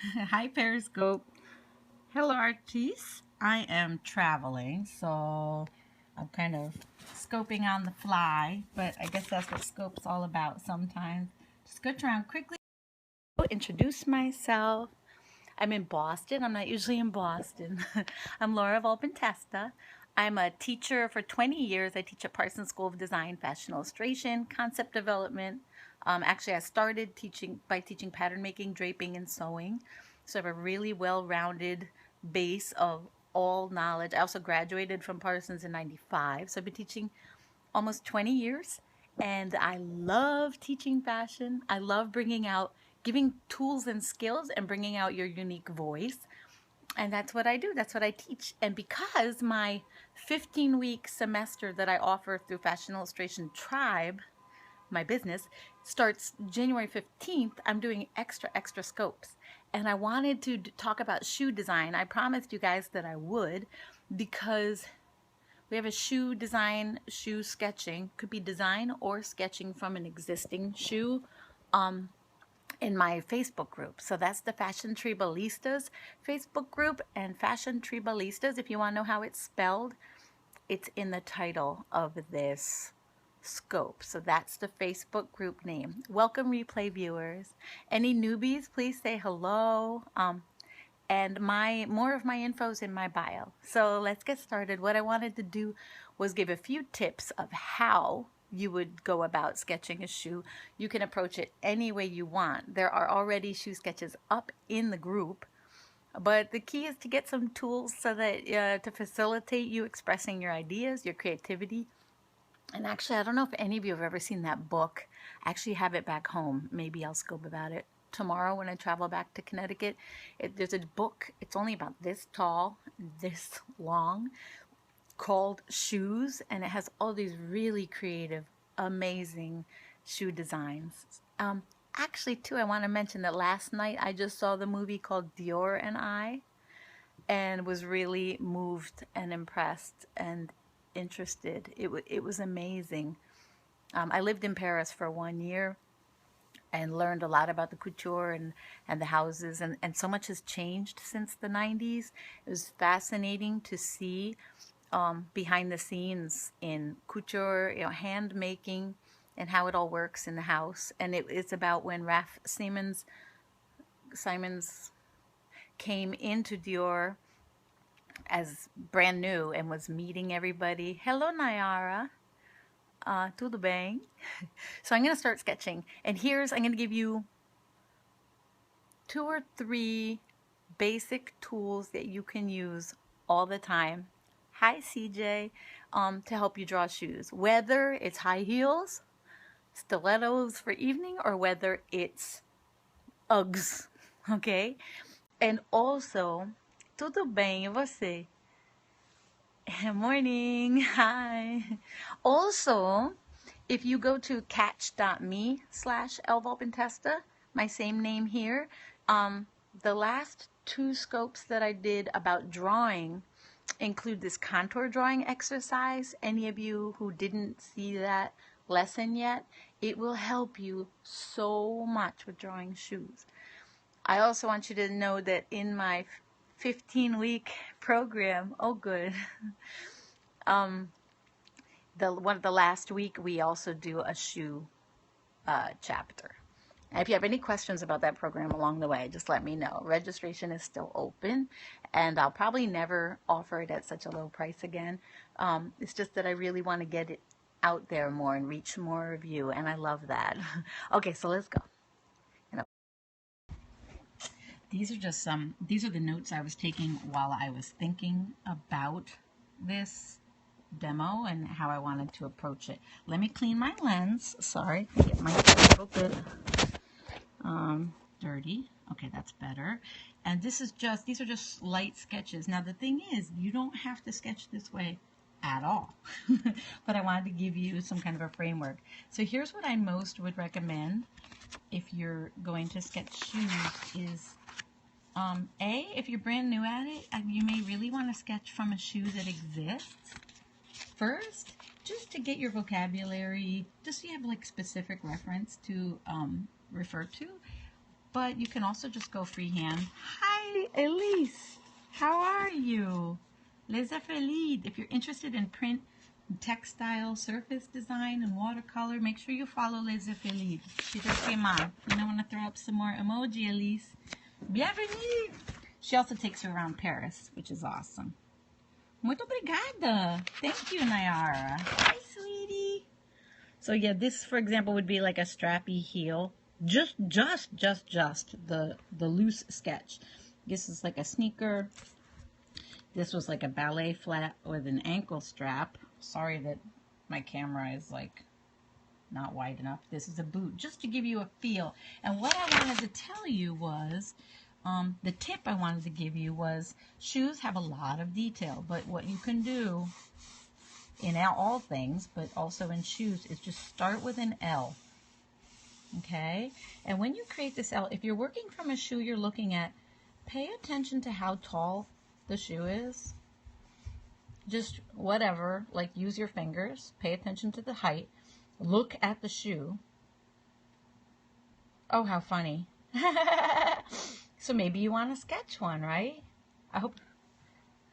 Hi, Periscope. Hello, artists. I am traveling, so I'm kind of scoping on the fly, but I guess that's what scope's all about sometimes. Just go around quickly. Introduce myself. I'm in Boston. I'm not usually in Boston. I'm Laura Volpintesta. I'm a teacher for 20 years. I teach at Parsons School of Design, Fashion Illustration, Concept Development. Actually, I started teaching by teaching pattern making, draping, and sewing. So I have a really well-rounded base of all knowledge. I also graduated from Parsons in 95. So I've been teaching almost 20 years, and I love teaching fashion. I love giving tools and skills and bringing out your unique voice. And that's what I do. That's what I teach. And because my 15-week semester that I offer through Fashion Illustration Tribe, my business, starts January 15th, I'm doing extra scopes. And I wanted to talk about shoe design. I promised you guys that I would, because we have a shoe sketching, could be design or sketching from an existing shoe, in my Facebook group. So that's the Fashion Tribalistas Facebook group. And Fashion Tribalistas, if you want to know how it's spelled, it's in the title of this scope. So that's the Facebook group name. Welcome, replay viewers. Any newbies, please say hello. And more of my info is in my bio. So let's get started. What I wanted to do was give a few tips of how you would go about sketching a shoe. You can approach it any way you want. There are already shoe sketches up in the group, but the key is to get some tools so that to facilitate you expressing your ideas, your creativity. And actually, I don't know if any of you have ever seen that book. I actually have it back home. Maybe I'll scope about it tomorrow when I travel back to Connecticut. There's a book, it's only about this tall, this long, called Shoes, and it has all these really creative, amazing shoe designs. Actually, too, I want to mention that last night I just saw the movie called Dior and I, and was really moved and impressed and interested. It was amazing. I lived in Paris for 1 year and learned a lot about the couture and the houses, and so much has changed since the 90s. It was fascinating to see behind the scenes in couture, hand making, and how it all works in the house. And it's about when Raf Simons came into Dior as brand new and was meeting everybody. Hello, Nayara. Tudo bem? So I'm going to start sketching. And I'm going to give you 2 or 3 basic tools that you can use all the time. Hi, CJ. To help you draw shoes. Whether it's high heels, stilettos for evening, or whether it's Uggs. Okay? And also, tudo bem, e você? Morning. Hi. Also, if you go to catch.me/LVolpintesta, my same name here, the last 2 scopes that I did about drawing include this contour drawing exercise. Any of you who didn't see that lesson yet, it will help you so much with drawing shoes. I also want you to know that in my 15-week program, oh good, one of the last week we also do a shoe chapter. And if you have any questions about that program along the way, just let me know. Registration is still open, and I'll probably never offer it at such a low price again. It's just that I really want to get it out there more and reach more of you, and I love that. Okay, so let's go. These are the notes I was taking while I was thinking about this demo and how I wanted to approach it. Let me clean my lens. Sorry, it might be a little bit dirty. Okay, that's better. And these are just light sketches. Now the thing is, you don't have to sketch this way at all. But I wanted to give you some kind of a framework. So here's what I most would recommend if you're going to sketch shoes is if you're brand new at it, you may really want to sketch from a shoe that exists first, just to get your vocabulary, just so you have like specific reference to refer to. But you can also just go freehand. Hi, Elise. How are you? Les Feliz. If you're interested in print, textile, surface design, and watercolor, make sure you follow Les Feliz. She just came on. You know, I want to throw up some more emoji, Elise. Bienvenue. She also takes you around Paris, which is awesome. Muito obrigada. Thank you, Nayara. Hi, sweetie. So yeah, this, for example, would be like a strappy heel. Just the loose sketch. This is like a sneaker. This was like a ballet flat with an ankle strap. Sorry that my camera is like not wide enough. This is a boot, just to give you a feel. And what I wanted to tell you was, the tip I wanted to give you was, shoes have a lot of detail, but what you can do in all things, but also in shoes, is just start with an L. Okay? And when you create this L, if you're working from a shoe you're looking at, pay attention to how tall the shoe is. Just whatever, like use your fingers, pay attention to the height, look at the shoe. Oh, how funny. So maybe you want to sketch one, right? I hope.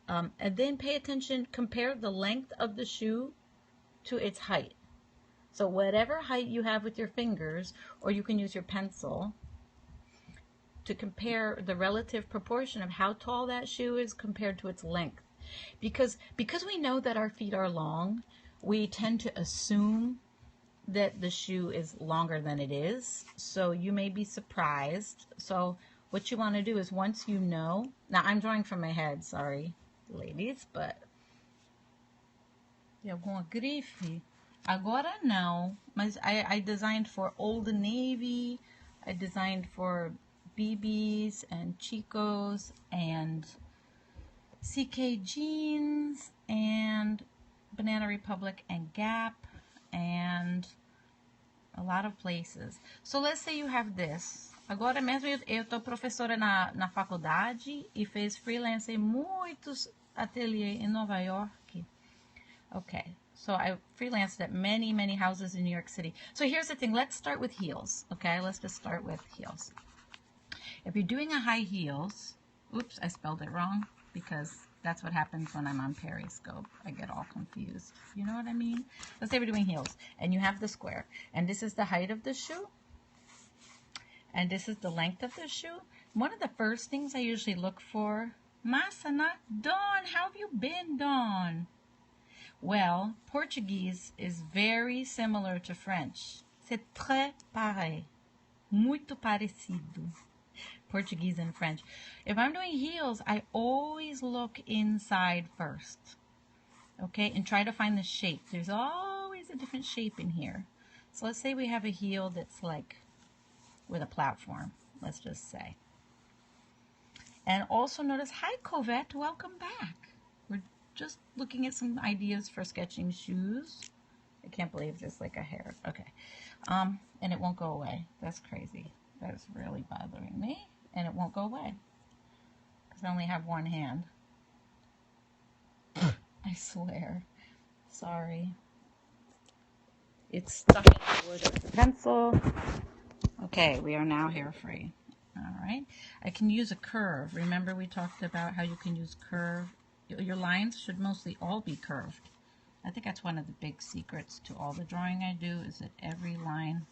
And then pay attention, compare the length of the shoe to its height. So whatever height you have with your fingers, or you can use your pencil to compare the relative proportion of how tall that shoe is compared to its length. Because we know that our feet are long, we tend to assume that the shoe is longer than it is. So you may be surprised. So what you want to do is, once you know, now I'm drawing from my head, sorry ladies, but tem alguma grife? Agora não, mas I designed for Old Navy, I designed for BBs and Chicos and CK Jeans and Banana Republic and Gap and a lot of places. So let's say you have this. Agora mesmo eu tô professora na faculdade e fez freelance em muitos ateliês em Nova York. Okay, so I freelanced at many houses in New York City. So here's the thing, let's start with heels, okay? Let's just start with heels. If you're doing a high heels, oops, I spelled it wrong, because that's what happens when I'm on Periscope. I get all confused. You know what I mean? Let's say we're doing heels, and you have the square, and this is the height of the shoe, and this is the length of the shoe. One of the first things I usually look for, Masana, Dawn, how have you been, Dawn? Well, Portuguese is very similar to French. C'est très pareil. Muito parecido. Portuguese and French. If I'm doing heels, I always look inside first. Okay, and try to find the shape. There's always a different shape in here. So let's say we have a heel that's like with a platform, let's just say. And also notice, hi Covette, welcome back. We're just looking at some ideas for sketching shoes. I can't believe there's like a hair. Okay. And it won't go away. That's crazy. That's really bothering me. And it won't go away, because I only have one hand. I swear. Sorry. It's stuck in the wood of the pencil. Okay, we are now hair free. Alright. I can use a curve. Remember we talked about how you can use curve. Your lines should mostly all be curved. I think that's one of the big secrets to all the drawing I do, is that every line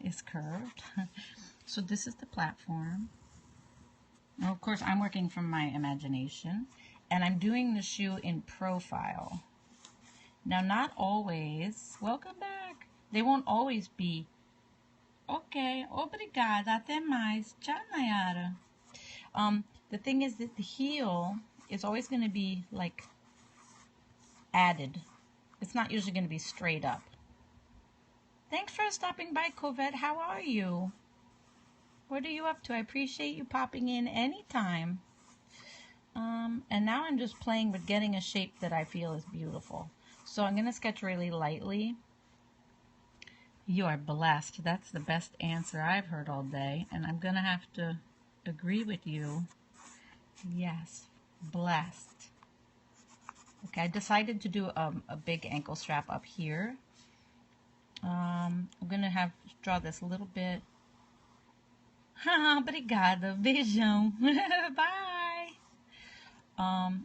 is curved. So this is the platform. Now, of course, I'm working from my imagination, and I'm doing the shoe in profile. Now, not always, welcome back, they won't always be, okay, obrigada, até mais, tchau, Nayara. The thing is that the heel is always going to be, like, added. It's not usually going to be straight up. Thanks for stopping by, Covette. How are you? What are you up to? I appreciate you popping in anytime. And now I'm just playing with getting a shape that I feel is beautiful. So I'm going to sketch really lightly. You are blessed. That's the best answer I've heard all day. And I'm going to have to agree with you. Yes, blessed. Okay, I decided to do a big ankle strap up here. I'm going to draw this a little bit Obrigada. Beijão. Bye.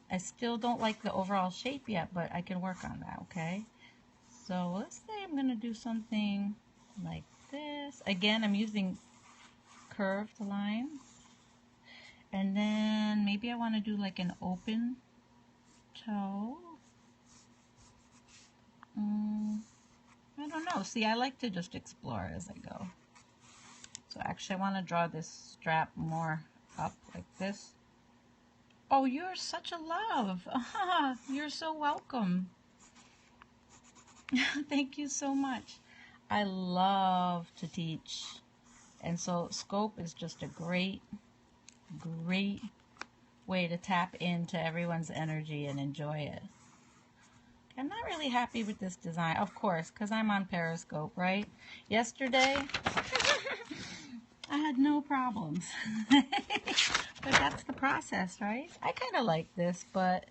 I still don't like the overall shape yet, but I can work on that, okay? So let's say I'm going to do something like this. Again, I'm using curved lines. And then maybe I want to do like an open toe. I don't know. See, I like to just explore as I go. So actually I want to draw this strap more up like this. Oh, you're such a love. You're so welcome. Thank you so much. I love to teach. And so scope is just a great way to tap into everyone's energy and enjoy it. I'm not really happy with this design, of course, because I'm on Periscope, right? Yesterday, I had no problems. But that's the process, right? I kind of like this, but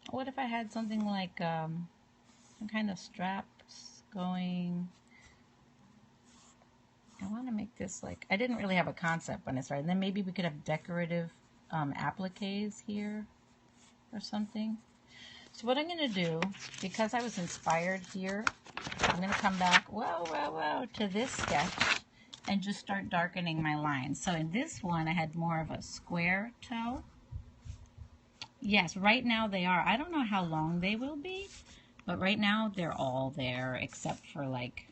what if I had something like some kind of straps going? I want to make this like, I didn't really have a concept when I started. And then maybe we could have decorative appliques here or something. So what I'm going to do, because I was inspired here, I'm going to come back, whoa, to this sketch and just start darkening my lines. So in this one, I had more of a square toe. Yes, right now they are. I don't know how long they will be, but right now they're all there except for like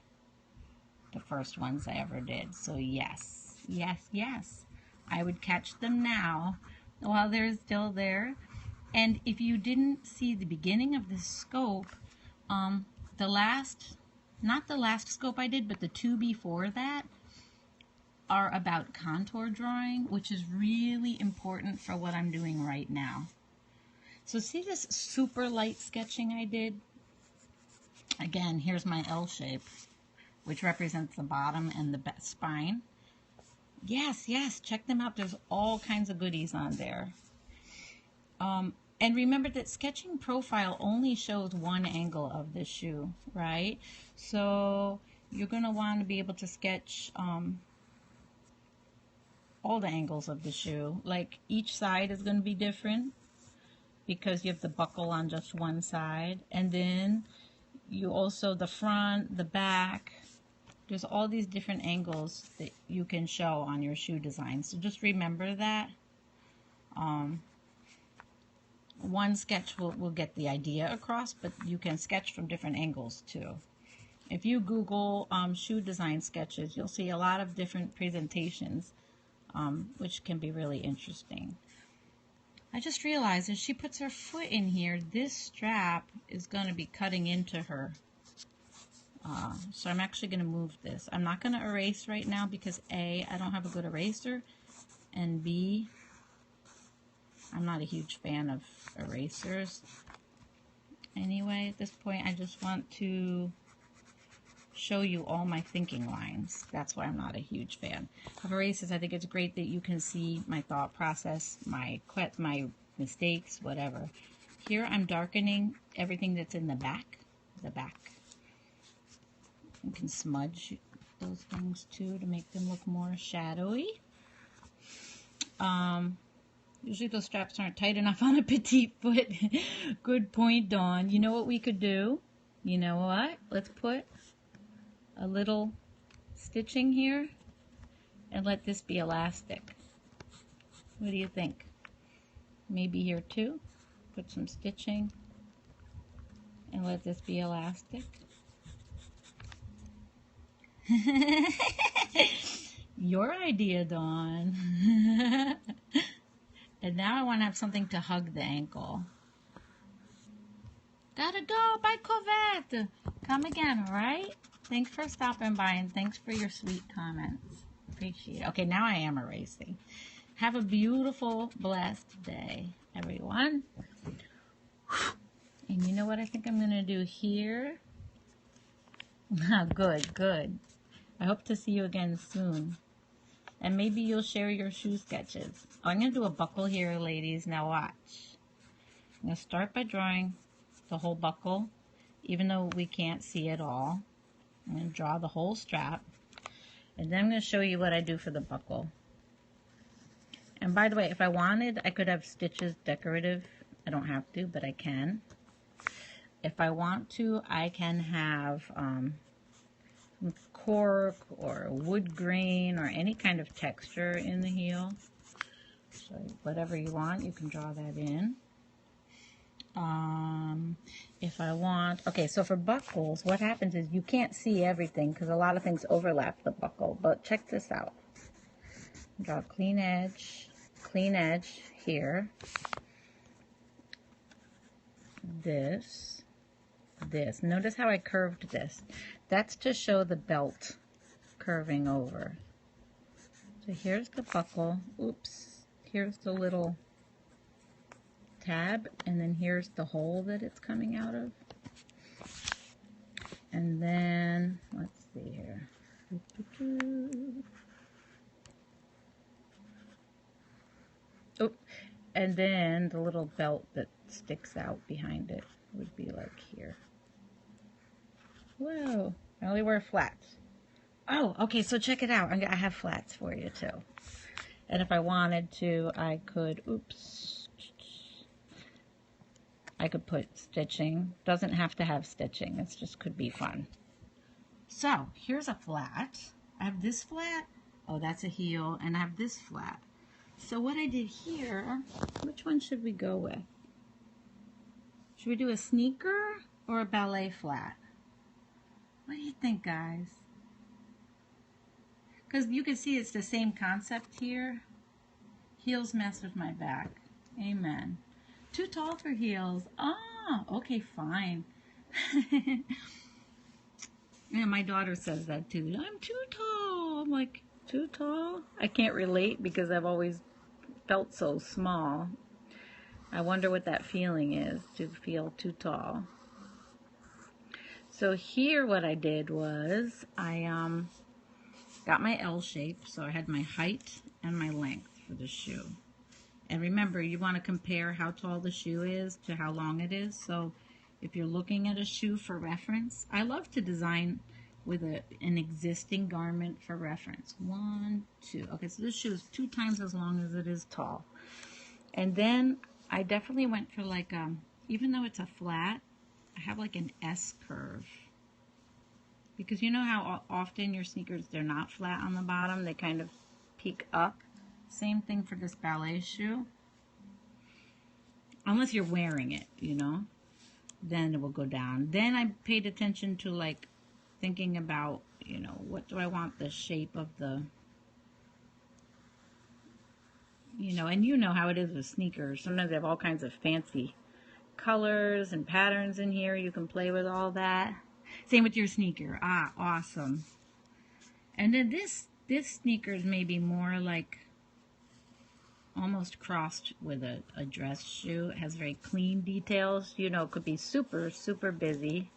the first ones I ever did. So yes, I would catch them now while they're still there. And if you didn't see the beginning of this scope, not the last scope I did, but the two before that are about contour drawing, which is really important for what I'm doing right now. So see this super light sketching I did? Again, here's my L shape, which represents the bottom and the spine. Yes, check them out. There's all kinds of goodies on there. And remember that sketching profile only shows one angle of the shoe, right? So you're going to want to be able to sketch all the angles of the shoe. Like each side is going to be different because you have the buckle on just one side. And then you also, the front, the back, there's all these different angles that you can show on your shoe design. So just remember that. One sketch will get the idea across, but you can sketch from different angles too. If you Google shoe design sketches, you'll see a lot of different presentations, which can be really interesting. I just realized as she puts her foot in here, this strap is going to be cutting into her. So I'm actually going to move this. I'm not going to erase right now because A, I don't have a good eraser, and B, I'm not a huge fan of erasers. Anyway, at this point, I just want to show you all my thinking lines. That's why I'm not a huge fan of erasers. I think it's great that you can see my thought process, my mistakes, whatever. Here, I'm darkening everything that's in the back. You can smudge those things too to make them look more shadowy. Usually those straps aren't tight enough on a petite foot. Good point, Dawn. You know what we could do? You know what? Let's put a little stitching here and let this be elastic. What do you think? Maybe here too. Put some stitching and let this be elastic. Your idea, Dawn. And now I want to have something to hug the ankle. Gotta go. Bye, Covette. Come again, all right? Thanks for stopping by and thanks for your sweet comments. Appreciate it. Okay, now I am erasing. Have a beautiful, blessed day, everyone. And you know what I think I'm going to do here? Good. I hope to see you again soon. And maybe you'll share your shoe sketches. I'm going to do a buckle here, ladies. Now watch. I'm going to start by drawing the whole buckle, even though we can't see it all. I'm going to draw the whole strap. And then I'm going to show you what I do for the buckle. And by the way, if I wanted, I could have stitches decorative. I don't have to, but I can. If I want to, I can have cork or wood grain or any kind of texture in the heel. So whatever you want, you can draw that in. If I want, okay, so for buckles, what happens is you can't see everything because a lot of things overlap the buckle, but check this out. Draw a clean edge here. This. Notice how I curved this. That's to show the belt curving over. So here's the buckle. Oops. Here's the little tab, and then here's the hole that it's coming out of. And then, let's see here. Oh, and then the little belt that sticks out behind it would be like here. Whoa, I only wear flats. Oh, okay, so check it out. I have flats for you too. And if I wanted to, I could, oops, I could put stitching. Doesn't have to have stitching. It just could be fun. So here's a flat. I have this flat. Oh, that's a heel. And I have this flat. So what I did here, which one should we go with? Should we do a sneaker or a ballet flat? What do you think, guys? Because you can see it's the same concept here. Heels mess with my back. Amen. Too tall for heels. Ah, okay, fine. Yeah, my daughter says that too. I'm too tall. I'm like, too tall? I can't relate because I've always felt so small. I wonder what that feeling is, to feel too tall. So here what I did was I got my L shape, so I had my height and my length for the shoe. And remember, you want to compare how tall the shoe is to how long it is. So if you're looking at a shoe for reference, I love to design with an existing garment for reference. 1, 2. Okay, so this shoe is 2 times as long as it is tall. And then I definitely went for like, even though it's a flat, I have like an S curve. Because you know how often your sneakers, they're not flat on the bottom, they kind of peak up. Same thing for this ballet shoe. Unless you're wearing it, you know, then it will go down. Then I paid attention to like thinking about, you know, what do I want the shape of the, you know, and you know how it is with sneakers. Sometimes they have all kinds of fancy colors and patterns in here. You can play with all that. Same with your sneaker. Ah, awesome. And then this sneaker is maybe more like almost crossed with a dress shoe. It has very clean details. You know, it could be super, super busy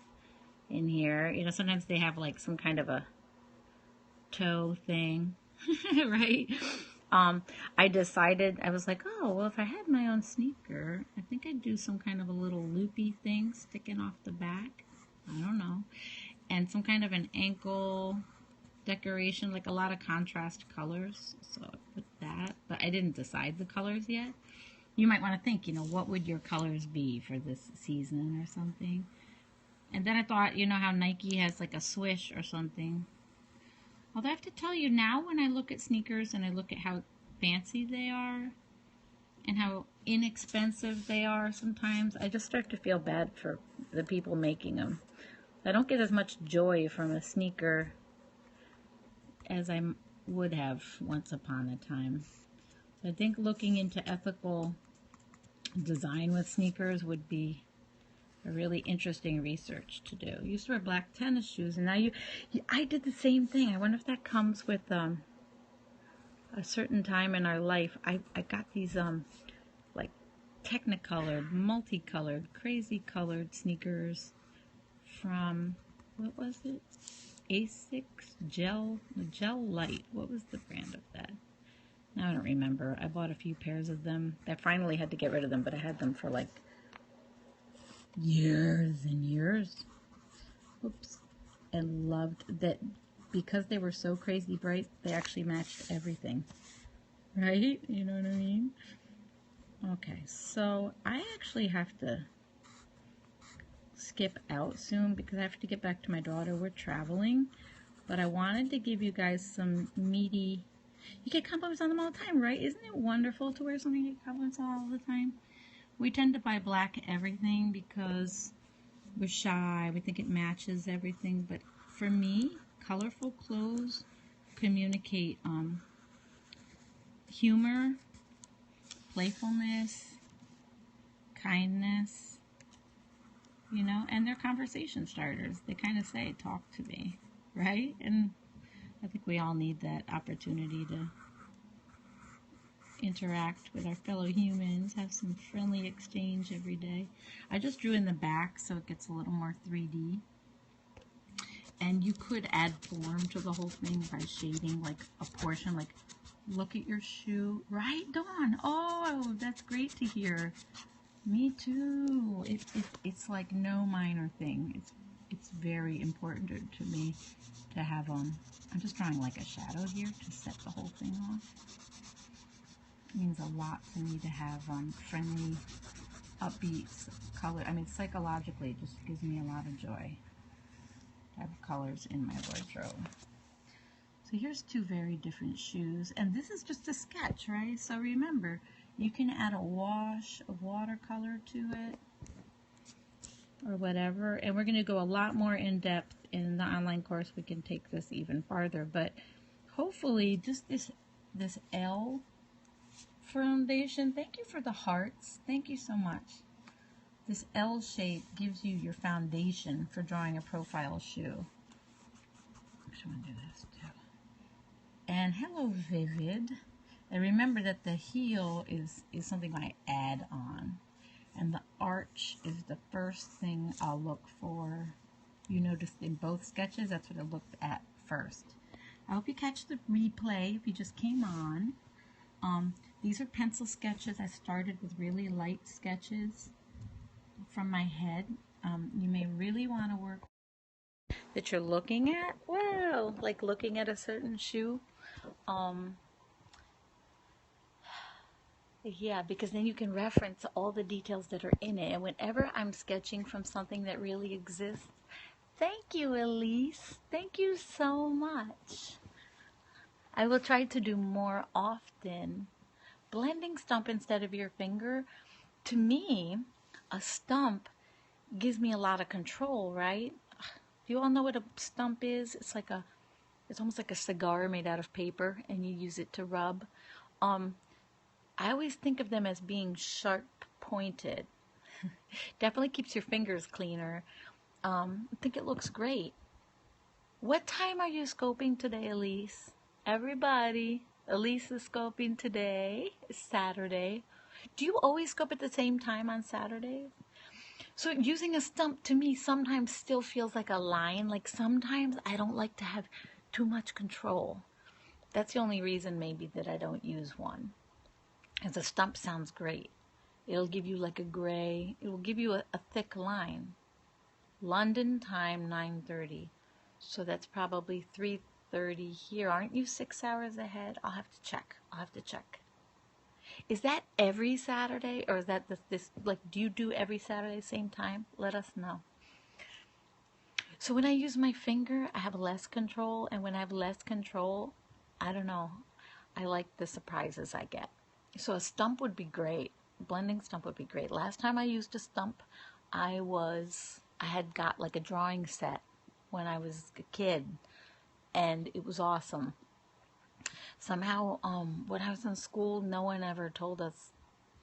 in here. You know, sometimes they have like some kind of a toe thing, right? I decided, I was like, oh, well, if I had my own sneaker, I think I'd do some kind of a little loopy thing sticking off the back. I don't know. And some kind of an ankle decoration, like a lot of contrast colors. So I put that, but I didn't decide the colors yet. You might want to think, you know, what would your colors be for this season or something? And then I thought, you know how Nike has like a swish or something. Although I have to tell you now, when I look at sneakers and I look at how fancy they are and how inexpensive they are sometimes, I just start to feel bad for the people making them. I don't get as much joy from a sneaker as I would have once upon a time. So I think looking into ethical design with sneakers would be a really interesting research to do. I used to wear black tennis shoes, and now I did the same thing. I wonder if that comes with a certain time in our life. I got these like technicolored, multicolored, crazy colored sneakers from, what was it? Asics Gel Light. What was the brand of that? Now I don't remember. I bought a few pairs of them. I finally had to get rid of them, but I had them for like years and years. Oops. I loved that. because they were so crazy bright, they actually matched everything. Right? You know what I mean? Okay, so I actually have to skip out soon because I have to get back to my daughter. We're traveling, but I wanted to give you guys some meaty. You get compliments on them all the time, right? Isn't it wonderful to wear something you get compliments on all the time? We tend to buy black everything because we're shy. We think it matches everything, but for me, colorful clothes communicate humor, playfulness, kindness, you know, and they're conversation starters. They kind of say, talk to me, right? And I think we all need that opportunity to interact with our fellow humans, have some friendly exchange every day. I just drew in the back so it gets a little more 3D. And you could add form to the whole thing by shading like a portion, like look at your shoe, right, Dawn? Oh, that's great to hear. Me too. It's like no minor thing. It's very important to me to have I'm just drawing like a shadow here to set the whole thing off. It means a lot to me to have friendly, upbeat color. I mean, psychologically, it just gives me a lot of joy to have colors in my wardrobe. So here's two very different shoes, and this is just a sketch, right? So remember, you can add a wash of watercolor to it or whatever, and we're going to go a lot more in depth in the online course. We can take this even farther, but hopefully just this L foundation, thank you for the hearts, thank you so much. This L shape gives you your foundation for drawing a profile shoe. Actually, I want to do this too. And hello, Vivid. And remember that the heel is something I add on. And the arch is the first thing I'll look for. You noticed in both sketches, that's what I looked at first. I hope you catch the replay if you just came on. These are pencil sketches. I started with really light sketches from my head. You may really want to work that you're looking at. Wow, like looking at a certain shoe. Yeah, because then you can reference all the details that are in it. And whenever I'm sketching from something that really exists, thank you, Elise. Thank you so much. I will try to do more often. Blending stump instead of your finger, to me, a stump gives me a lot of control, right? Do you all know what a stump is? It's almost like a cigar made out of paper, and you use it to rub. I always think of them as being sharp pointed. Definitely keeps your fingers cleaner. I think it looks great. What time are you scoping today, Elise? Everybody, Elise is scoping today. It's Saturday. Do you always scope at the same time on Saturdays? So using a stump to me sometimes still feels like a line. Like sometimes I don't like to have too much control. That's the only reason maybe that I don't use one. As a stump sounds great. It'll give you like a gray, it will give you a thick line. London time 9:30. So that's probably 3:30 here. Aren't you 6 hours ahead? I'll have to check. Is that every Saturday, or is that this like, do you do every Saturday same time? Let us know. So when I use my finger, I have less control, and when I have less control, I don't know, I like the surprises I get. So a stump would be great. Blending stump would be great. Last time I used a stump, I had got like a drawing set when I was a kid, and it was awesome. Somehow, when I was in school, no one ever told us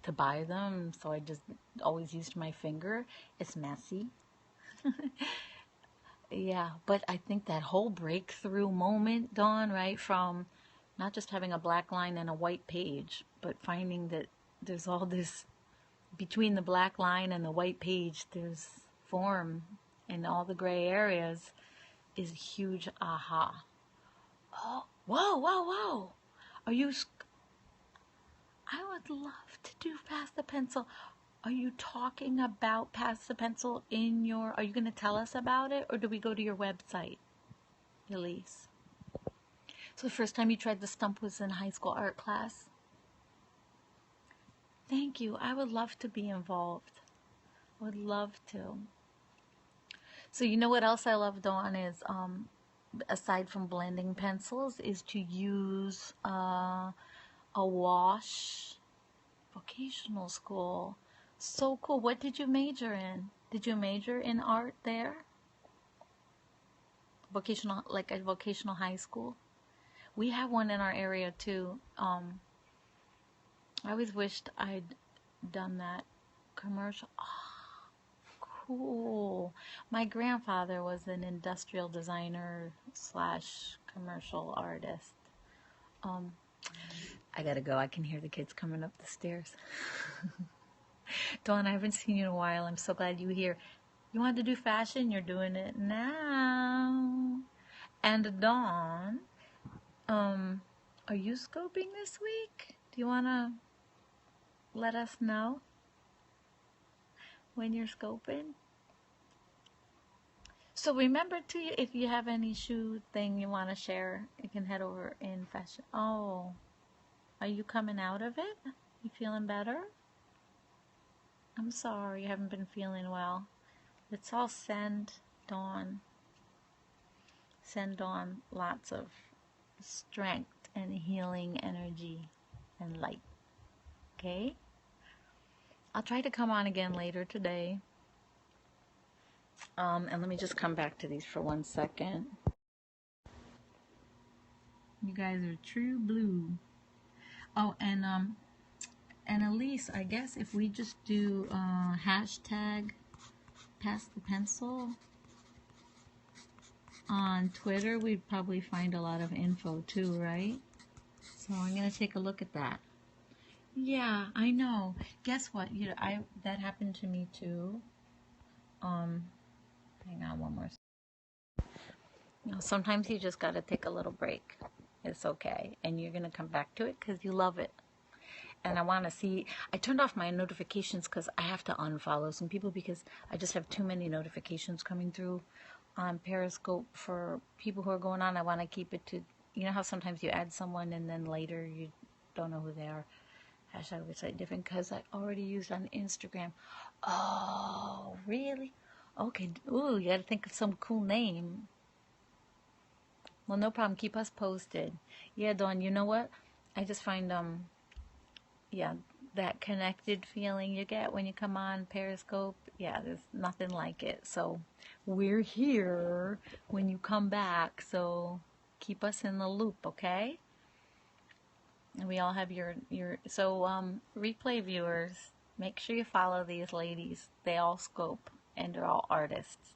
to buy them, so I just always used my finger. It's messy. Yeah, but I think that whole breakthrough moment, Dawn, right, from not just having a black line and a white page, but finding that there's all this, between the black line and the white page, there's form in all the gray areas, is a huge aha. Oh, whoa. Are you, I would love to do Pass the Pencil. Are you talking about Pass the Pencil are you going to tell us about it, or do we go to your website, Elise? So the first time you tried the stump was in high school art class? Thank you. I would love to be involved. I would love to. So you know what else I love, Dawn, is aside from blending pencils, is to use a wash. Vocational school. So cool. What did you major in? Did you major in art there? Vocational, like a vocational high school? We have one in our area too. I always wished I'd done that. Commercial. Oh, cool. My grandfather was an industrial designer slash commercial artist. I gotta go. I can hear the kids coming up the stairs. Dawn, I haven't seen you in a while. I'm so glad you're here. You wanted to do fashion? You're doing it now. And Dawn, are you scoping this week? Do you want to let us know when you're scoping? So remember too, if you have any shoe thing you want to share, you can head over in fashion. Oh, are you coming out of it? You feeling better? I'm sorry you haven't been feeling well. Let's all send Dawn lots of strength and healing energy and light. Okay? I'll try to come on again later today. And let me just come back to these for 1 second. You guys are true blue. Oh, and Elise, I guess if we just do hashtag pass the pencil on Twitter, we'd probably find a lot of info too, right? So I'm gonna take a look at that. Yeah, I know. Guess what? That happened to me too. Hang on one more. Sometimes you just gotta take a little break. It's okay, and you're gonna come back to it because you love it. And I want to see. I turned off my notifications because I have to unfollow some people because I just have too many notifications coming through on Periscope for people who are going on. I want to keep it to, you know how sometimes you add someone and then later you don't know who they are. Hashtag website different because I already used on Instagram. Oh, really? Okay. Ooh, you got to think of some cool name. Well, no problem. Keep us posted. Yeah, Dawn, you know what? I just find, yeah, that connected feeling you get when you come on Periscope. Yeah, there's nothing like it. So we're here when you come back. So keep us in the loop, okay? And we all have your replay viewers, make sure you follow these ladies. They all scope and they're all artists.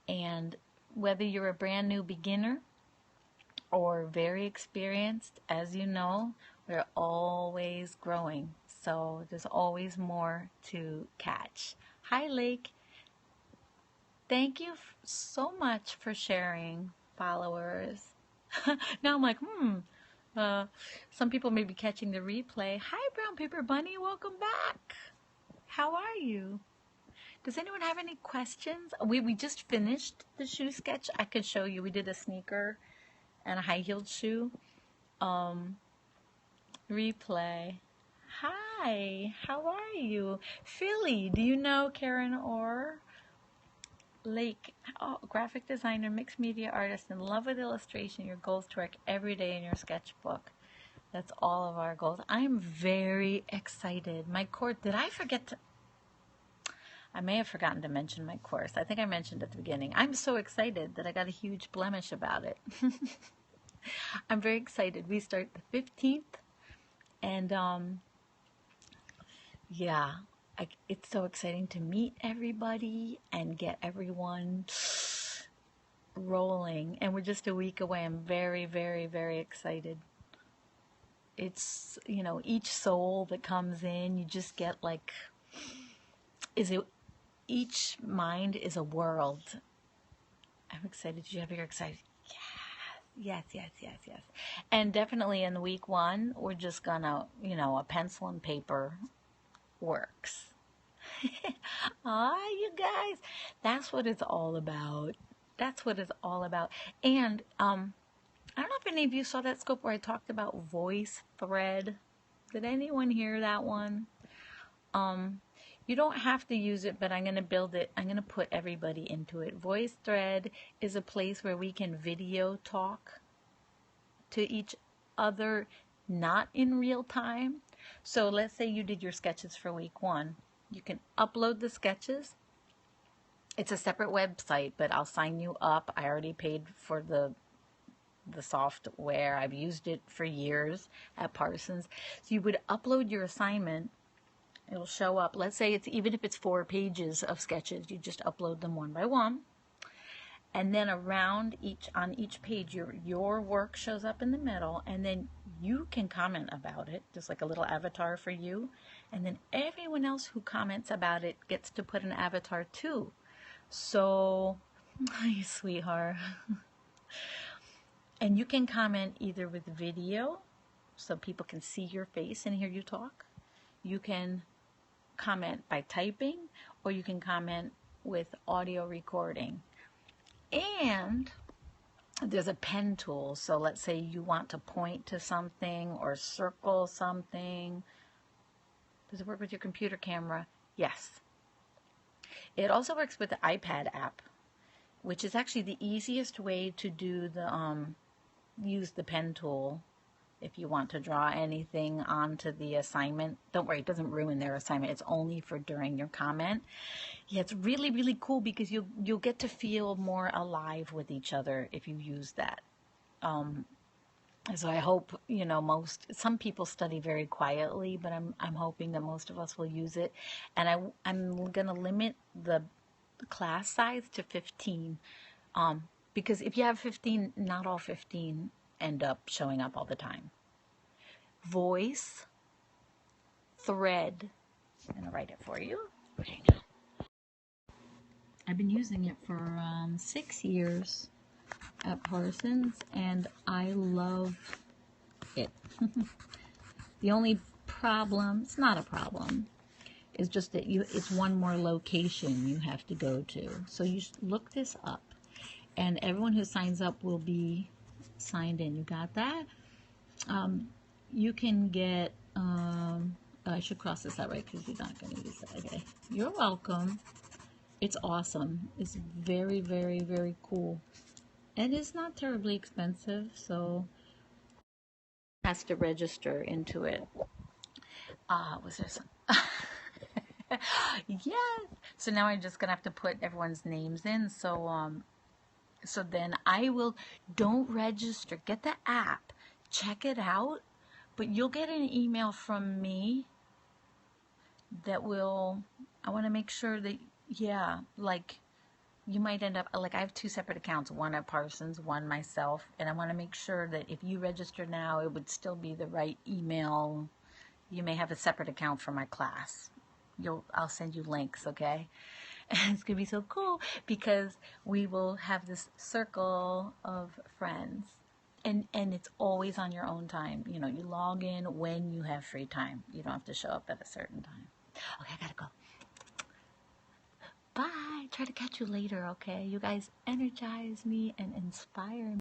And whether you're a brand new beginner or very experienced, as you know, we're always growing. So there's always more to catch. Hi, Lake. Thank you so much for sharing, followers. Now I'm like, some people may be catching the replay. Hi, Brown Paper Bunny. Welcome back. How are you? Does anyone have any questions? We just finished the shoe sketch. I could show you. We did a sneaker and a high-heeled shoe. Replay. Hi, how are you? Philly, do you know Karen Orr? Lake, graphic designer, mixed media artist, in love with illustration. Your goals to work every day in your sketchbook. That's all of our goals. I'm very excited. My course, did I forget to? I may have forgotten to mention my course. I think I mentioned at the beginning. I'm so excited that I got a huge blemish about it. I'm very excited. We start the 15th. And, yeah, it's so exciting to meet everybody and get everyone rolling. And we're just a week away. I'm very, very, very excited. It's, each soul that comes in, you just get like, each mind is a world. I'm excited. Did you have your excited? Yes. And definitely in week 1, we're just gonna, a pencil and paper works. You guys, that's what it's all about. That's what it's all about. And I I don't know if any of you saw that scope where I talked about voice thread. Did anyone hear that one? You don't have to use it, but I'm going to build it. I'm going to put everybody into it. Voice thread is a place where we can video talk to each other, not in real time. So let's say you did your sketches for week 1. You can upload the sketches. It's a separate website, but I'll sign you up. I already paid for the software. I've used it for years at Parsons. So you would upload your assignment. It'll show up. Let's say even if it's 4 pages of sketches, you just upload them one by one. And then on each page, your work shows up in the middle, and then you can comment about it, just like a little avatar for you. And then everyone else who comments about it gets to put an avatar too. So, hi, sweetheart. And you can comment either with video, so people can see your face and hear you talk. You can comment by typing, or you can comment with audio recording. And there's a pen tool. So let's say you want to point to something or circle something. Does it work with your computer camera? Yes. It also works with the iPad app, which is actually the easiest way to do use the pen tool if you want to draw anything onto the assignment. Don't worry, it doesn't ruin their assignment. It's only for during your comment. Yeah, it's really, really cool because you'll get to feel more alive with each other if you use that. So I hope, some people study very quietly, but I'm hoping that most of us will use it. And I'm going to limit the class size to 15. Because if you have 15, not all 15 end up showing up all the time. Voice thread. I'm going to write it for you. I've been using it for 6 years at Parsons, and I love it. The only problem, it's not a problem, is just that it's one more location you have to go to. So you should look this up, and everyone who signs up will be signed in. You got that? You can get, I should cross this out right because you're not going to use it. Okay. You're welcome. It's awesome. It's very, very, very cool. And it's not terribly expensive, so has to register into it. Was there some? Yes. So now I'm just gonna have to put everyone's names in. So then don't register. Get the app, check it out, but you'll get an email from me that I want to make sure that, you might end up, I have 2 separate accounts, one at Parsons, one myself, and I want to make sure that if you register now, it would still be the right email. You may have a separate account for my class. I'll send you links, okay? And it's going to be so cool because we will have this circle of friends, and it's always on your own time. You log in when you have free time. You don't have to show up at a certain time. Okay, I gotta go. Bye. Try to catch you later, okay? You guys energize me and inspire me.